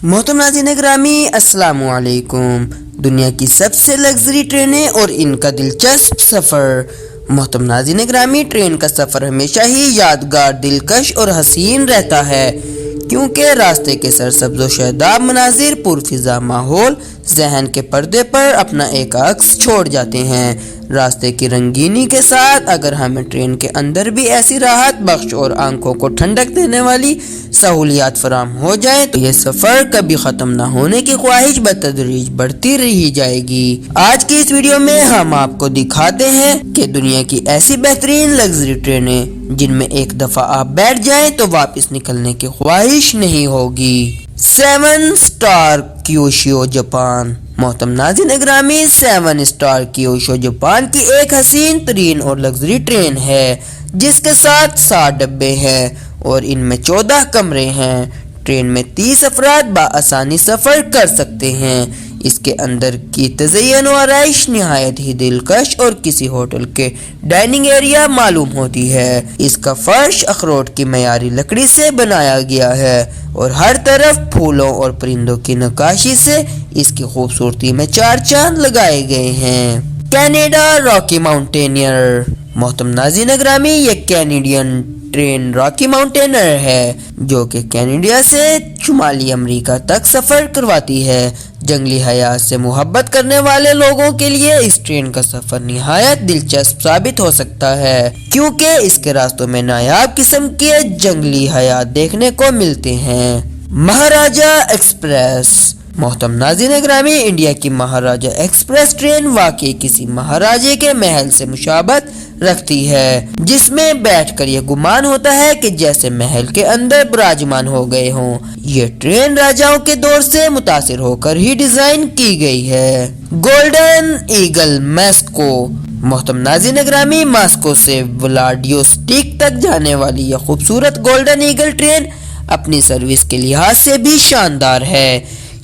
محترم ناظرین گرامی، السلام علیکم۔ دنیا کی سب سے لگژری ٹرینیں اور ان کا دلچسپ سفر۔ محترم ناظرین گرامی، ٹرین کا سفر ہمیشہ ہی یادگار، دلکش اور حسین رہتا ہے، کیونکہ راستے کے سرسبز و شاداب مناظر، پرفضا ماحول ذہن کے پردے پر اپنا ایک عکس چھوڑ جاتے ہیں۔ راستے کی رنگینی کے ساتھ اگر ہمیں ٹرین کے اندر بھی ایسی راحت بخش اور آنکھوں کو ٹھنڈک دینے والی سہولیات فراہم ہو جائیں تو یہ سفر کبھی ختم نہ ہونے کی خواہش بتدریج بڑھتی رہی جائے گی۔ آج کی اس ویڈیو میں ہم آپ کو دکھاتے ہیں کہ دنیا کی ایسی بہترین لگژری ٹرینیں جن میں ایک دفعہ آپ بیٹھ جائیں تو واپس نکلنے کی خواہش نہیں ہوگی۔ 7 اسٹار کیوشیو جاپان۔ محترم ناظرین گرامی، 7 اسٹار کیوشیو جاپان کی ایک حسین ترین اور لگژری ٹرین ہے جس کے ساتھ 60 ڈبے ہیں اور ان میں 14 کمرے ہیں۔ ٹرین میں 30 افراد بآسانی سفر کر سکتے ہیں۔ اس کے اندر کی تزئین و آرائش نہایت ہی دلکش اور کسی ہوٹل کے ڈائننگ ایریا معلوم ہوتی ہے۔ اس کا فرش اخروٹ کی معیاری لکڑی سے بنایا گیا ہے اور ہر طرف پھولوں اور پرندوں کی نقاشی سے اس کی خوبصورتی میں 4 چاند لگائے گئے ہیں۔ کینیڈا راکی ماؤنٹینئر۔ محترم ناظرین گرامی، یہ کینیڈین ٹرین راکی ماؤنٹینر ہے جو کہ کینیڈا سے شمالی امریکہ تک سفر کرواتی ہے۔ جنگلی حیات سے محبت کرنے والے لوگوں کے لیے اس ٹرین کا سفر نہایت دلچسپ ثابت ہو سکتا ہے، کیونکہ اس کے راستوں میں نایاب قسم کے جنگلی حیات دیکھنے کو ملتے ہیں۔ مہاراجہ ایکسپریس۔ محترم ناظرین گرامی، انڈیا کی مہاراجہ ایکسپریس ٹرین واقعی کسی مہاراجے کے محل سے مشابہت رکھتی ہے، جس میں بیٹھ کر یہ گمان ہوتا ہے کہ جیسے محل کے اندر براجمان ہو گئے ہوں۔ یہ ٹرین راجاؤں کے دور سے متاثر ہو کر ہی ڈیزائن کی گئی ہے۔ Golden Eagle Moscow. محترم ناظرین گرامی، ماسکو سے ولادیوسٹاک تک جانے والی یہ خوبصورت گولڈن ایگل ٹرین اپنی سروس کے لحاظ سے بھی شاندار ہے،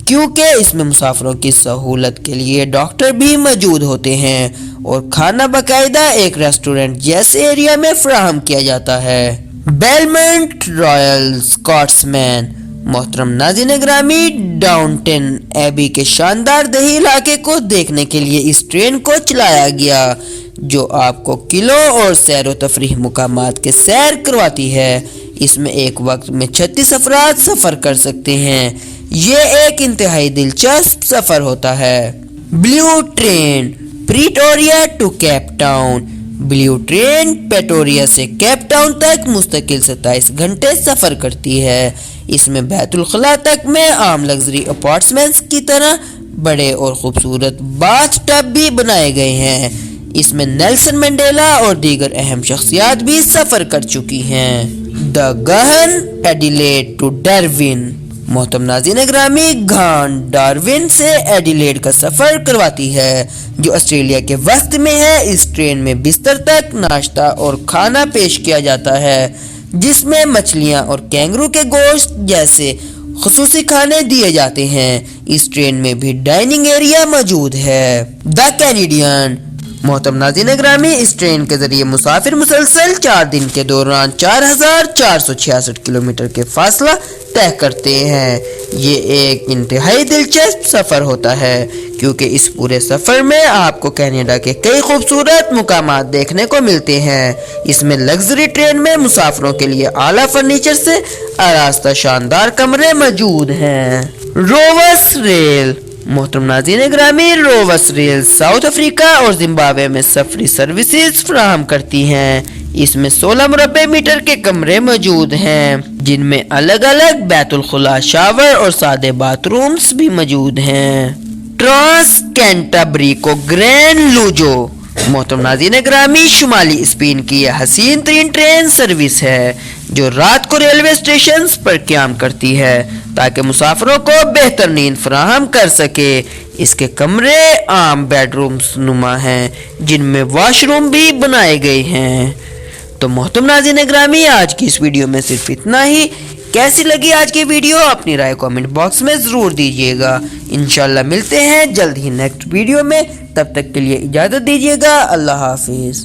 کیونکہ اس میں مسافروں کی سہولت کے لیے ڈاکٹر بھی موجود ہوتے ہیں اور کھانا باقاعدہ ایک ریسٹورنٹ جیسے ایریا میں فراہم کیا جاتا ہے۔ Belmond Royal Scotsman. محترم ناظرین گرامی، ڈاؤنٹن ایبی کے شاندار دیہی علاقے کو دیکھنے کے لیے اس ٹرین کو چلایا گیا، جو آپ کو قلعوں اور سیر و تفریح مقامات کے سیر کرواتی ہے۔ اس میں ایک وقت میں 36 افراد سفر کر سکتے ہیں۔ یہ ایک انتہائی دلچسپ سفر ہوتا ہے۔ Blue Train Pretoria to Cape Town. Blue Train Pretoria سے کیپ ٹاؤن تک مستقل 27 گھنٹے سفر کرتی ہے۔ اس میں بیت الخلاء تک میں عام لگژری اپارٹمنٹس کی طرح بڑے اور خوبصورت باتھ ٹب بھی بنائے گئے ہیں۔ اس میں نیلسن منڈیلا اور دیگر اہم شخصیات بھی سفر کر چکی ہیں۔ دا گہن ایڈیلیڈ ٹو ڈارون۔ محترم ناظرین گرامی، گھان ڈارون سے ایڈیلیڈ کا سفر کرواتی ہے، جو آسٹریلیا کے وسط میں ہے۔ اس ٹرین میں بستر تک ناشتہ اور کھانا پیش کیا جاتا ہے، جس میں مچھلیاں اور کینگرو کے گوشت جیسے خصوصی کھانے دیے جاتے ہیں۔ اس ٹرین میں بھی ڈائننگ ایریا موجود ہے۔ دا کینیڈین۔ محترم ناظرین گرامی، اس ٹرین کے ذریعے مسافر مسلسل 4 دن کے دوران 4466 کلومیٹر کے فاصلہ طے کرتے ہیں۔ یہ ایک انتہائی دلچسپ سفر ہوتا ہے، کیونکہ اس پورے سفر میں آپ کو کینیڈا کے کئی خوبصورت مقامات دیکھنے کو ملتے ہیں۔ اس میں لگژری ٹرین میں مسافروں کے لیے اعلیٰ فرنیچر سے آراستہ شاندار کمرے موجود ہیں۔ Rovos rail. محترم ناظرین گرامی، رووس ریل ساؤتھ افریقہ اور زمبابوے میں سفری سروسز فراہم کرتی ہیں۔ اس میں 16 مربع میٹر کے کمرے موجود ہیں، جن میں الگ الگ بیت الخلاء، شاور اور سادے باتھ رومز بھی موجود ہیں۔ Transcantabrico Gran Lujo. محترم ناظرین گرامی، شمالی اسپین کی یہ حسین ترین ٹرین سروس ہے جو رات کو ریلوے اسٹیشنز پر قیام کرتی ہے تاکہ مسافروں کو بہتر نیند فراہم کر سکے۔ اس کے کمرے عام بیڈ رومز نما ہیں، جن میں واش روم بھی بنائے گئے ہیں۔ تو محترم ناظرین گرامی، آج کی اس ویڈیو میں صرف اتنا ہی۔ کیسی لگی آج کی ویڈیو؟ اپنی رائے کامنٹ باکس میں ضرور دیجیے گا۔ انشاءاللہ ملتے ہیں جلد ہی نیکسٹ ویڈیو میں، تب تک کے لیے اجازت دیجیے گا۔ اللہ حافظ۔